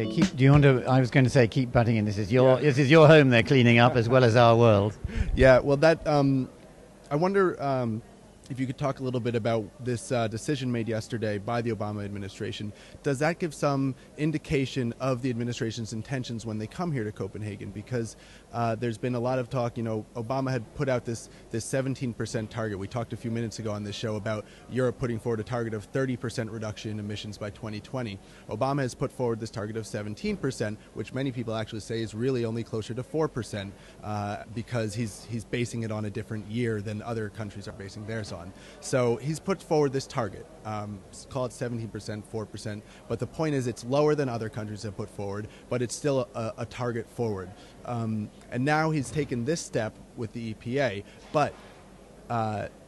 Okay, do you want to? I was going to say keep butting in. This is your home. They're cleaning up as well as our world. Yeah. Well, I wonder if you could talk a little bit about this decision made yesterday by the Obama administration. Does that give some indication of the administration's intentions when they come here to Copenhagen? Because there's been a lot of talk. Obama had put out this 17% target. We talked a few minutes ago on this show about Europe putting forward a target of 30% reduction in emissions by 2020. Obama has put forward this target of 17%, which many people actually say is really only closer to 4%, because he's basing it on a different year than other countries are basing theirs on. So he's put forward this target, call it 17%, 4%, but the point is it's lower than other countries have put forward, but it's still a target forward. And now he's taken this step with the EPA, but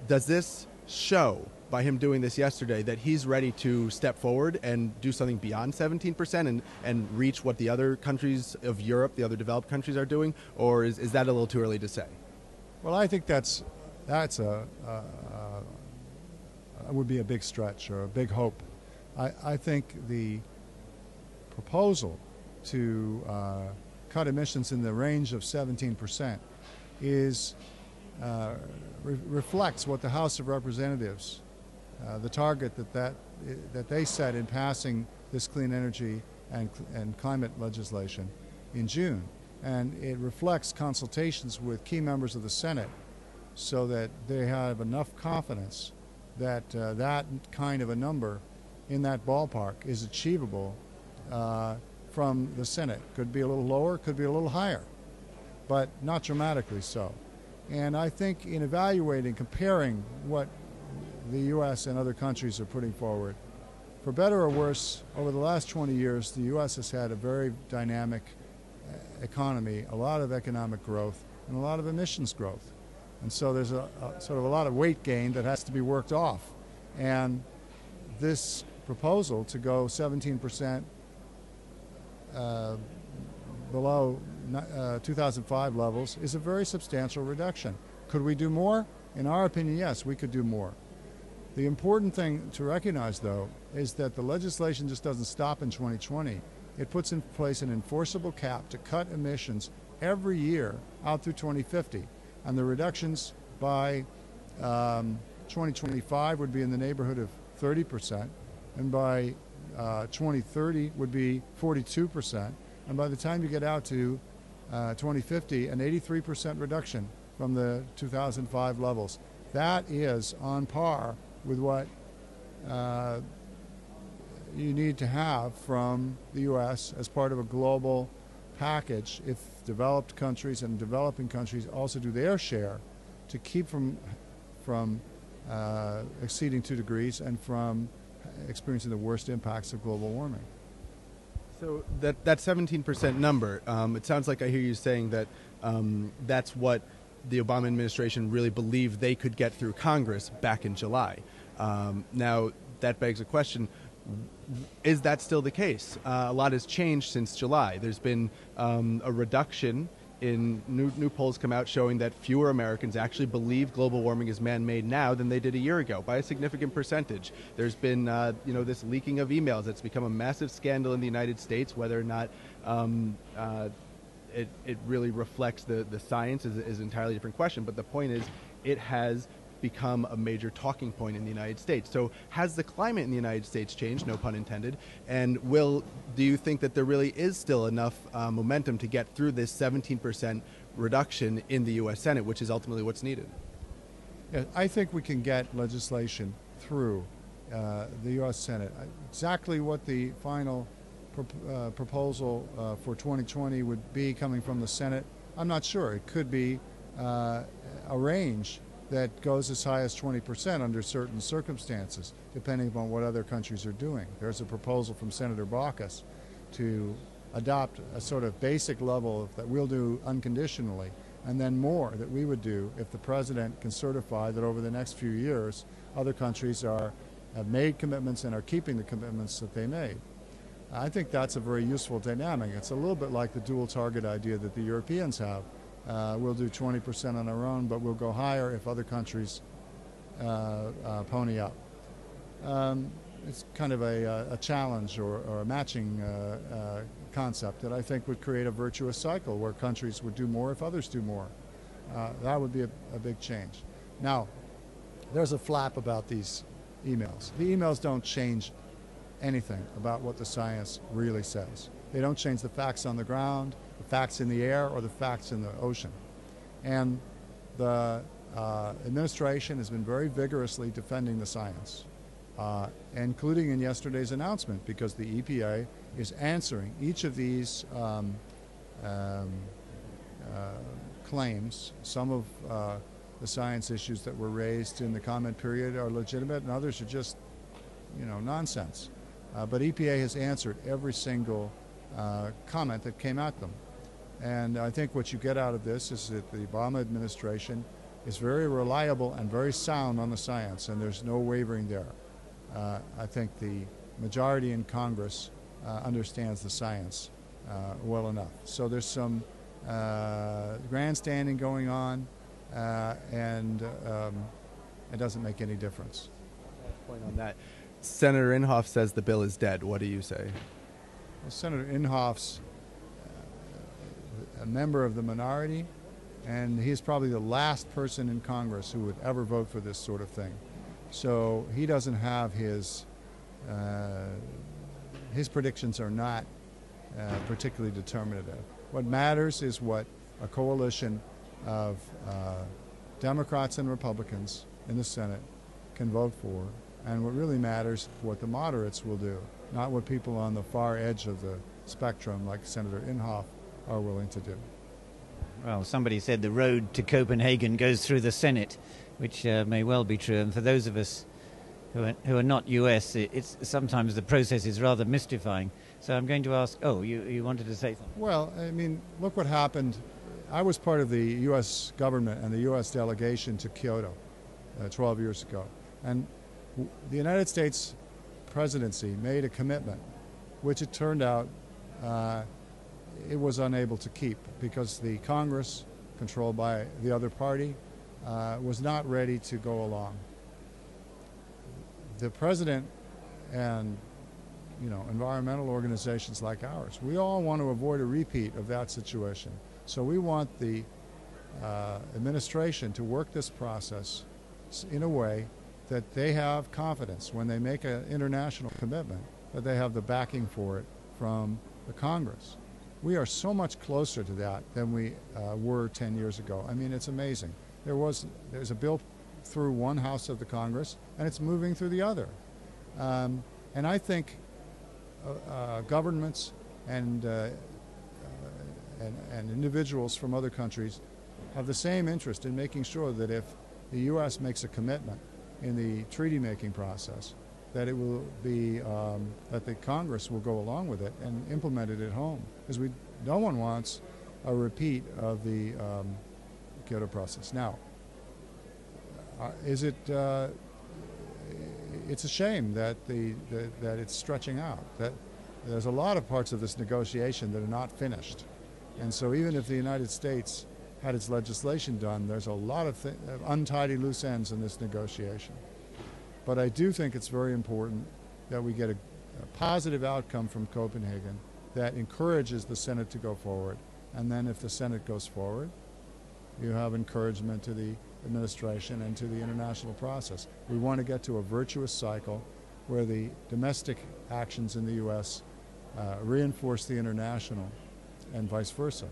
does this show, by him doing this yesterday, that he's ready to step forward and do something beyond 17% and reach what the other countries of Europe, the other developed countries, are doing, or is that a little too early to say? Well, I think that's would be a big stretch or a big hope. I think the proposal to cut emissions in the range of 17% reflects what the House of Representatives, the target that they set in passing this clean energy and climate legislation in June, and it reflects consultations with key members of the Senate, so that they have enough confidence that that kind of a number in that ballpark is achievable from the Senate. Could be a little lower, could be a little higher, but not dramatically so. And I think in evaluating, comparing what the U.S. and other countries are putting forward, for better or worse, over the last 20 years, the U.S. has had a very dynamic economy, a lot of economic growth, and a lot of emissions growth. And so there's a sort of a lot of weight gain that has to be worked off. And this proposal to go 17% below 2005 levels is a very substantial reduction. Could we do more? In our opinion, yes, we could do more. The important thing to recognize, though, is that the legislation just doesn't stop in 2020. It puts in place an enforceable cap to cut emissions every year out through 2050. And the reductions by 2025 would be in the neighborhood of 30%, and by 2030 would be 42%, and by the time you get out to 2050, an 83% reduction from the 2005 levels. That is on par with what you need to have from the U.S. as part of a global package if developed countries and developing countries also do their share to keep from exceeding 2 degrees and from experiencing the worst impacts of global warming. So that 17% number, it sounds like I hear you saying that that's what the Obama administration really believed they could get through Congress back in July. Now, that begs a question. Is that still the case? A lot has changed since July. There's been a reduction in new polls come out showing that fewer Americans actually believe global warming is man-made now than they did a year ago by a significant percentage. There's been this leaking of emails that's become a massive scandal in the United States. Whether or not it really reflects the science is an entirely different question. But the point is, it has become a major talking point in the United States. So has the climate in the United States changed, no pun intended, and do you think that there really is still enough momentum to get through this 17% reduction in the U.S. Senate, which is ultimately what's needed? Yeah, I think we can get legislation through the U.S. Senate. Exactly what the final proposal for 2020 would be coming from the Senate, I'm not sure. It could be a range that goes as high as 20% under certain circumstances, depending upon what other countries are doing. There's a proposal from Senator Baucus to adopt a sort of basic level that we'll do unconditionally, and then more that we would do if the president can certify that over the next few years other countries have made commitments and are keeping the commitments that they made. I think that's a very useful dynamic. It's a little bit like the dual target idea that the Europeans have. We'll do 20% on our own, but we'll go higher if other countries pony up. It's kind of a challenge or a matching concept that I think would create a virtuous cycle where countries would do more if others do more. That would be a big change. Now, there's a flap about these emails. The emails don't change anything about what the science really says. They don't change the facts on the ground, the facts in the air, or the facts in the ocean. And the administration has been very vigorously defending the science, including in yesterday's announcement, because the EPA is answering each of these claims. Some of the science issues that were raised in the comment period are legitimate, and others are just, nonsense. But EPA has answered every single comment that came at them. And I think what you get out of this is that the Obama administration is very reliable and very sound on the science, and there's no wavering there. I think the majority in Congress understands the science well enough. So there's some grandstanding going on, and it doesn't make any difference. Point on that. Senator Inhofe says the bill is dead. What do you say? Well, Senator Inhofe's a member of the minority, and he's probably the last person in Congress who would ever vote for this sort of thing. So he doesn't have his predictions are not particularly determinative. What matters is what a coalition of Democrats and Republicans in the Senate can vote for, and what really matters is what the moderates will do, not what people on the far edge of the spectrum like Senator Inhofe are willing to do. Well, somebody said the road to Copenhagen goes through the Senate, which may well be true. And for those of us who are not US, it's sometimes the process is rather mystifying. So I'm going to ask, you wanted to say something? Well, I mean, look what happened. I was part of the US government and the US delegation to Kyoto 12 years ago. And the United States presidency made a commitment, which it turned out it was unable to keep because the Congress, controlled by the other party, was not ready to go along. The president and environmental organizations like ours, we all want to avoid a repeat of that situation. So we want the administration to work this process in a way that they have confidence when they make an international commitment, that they have the backing for it from the Congress. We are so much closer to that than we were 10 years ago. I mean, it's amazing. There's a bill through one house of the Congress, and it's moving through the other. And I think governments and individuals from other countries have the same interest in making sure that if the U.S. makes a commitment in the treaty-making process, that it will be that the Congress will go along with it and implement it at home, because no one wants a repeat of the Kyoto process. Now, it's a shame that that it's stretching out. That there's a lot of parts of this negotiation that are not finished, and so even if the United States had its legislation done, there's a lot of untidy loose ends in this negotiation. But I do think it's very important that we get a positive outcome from Copenhagen that encourages the Senate to go forward. And then if the Senate goes forward, you have encouragement to the administration and to the international process. We want to get to a virtuous cycle where the domestic actions in the U.S. Reinforce the international and vice versa.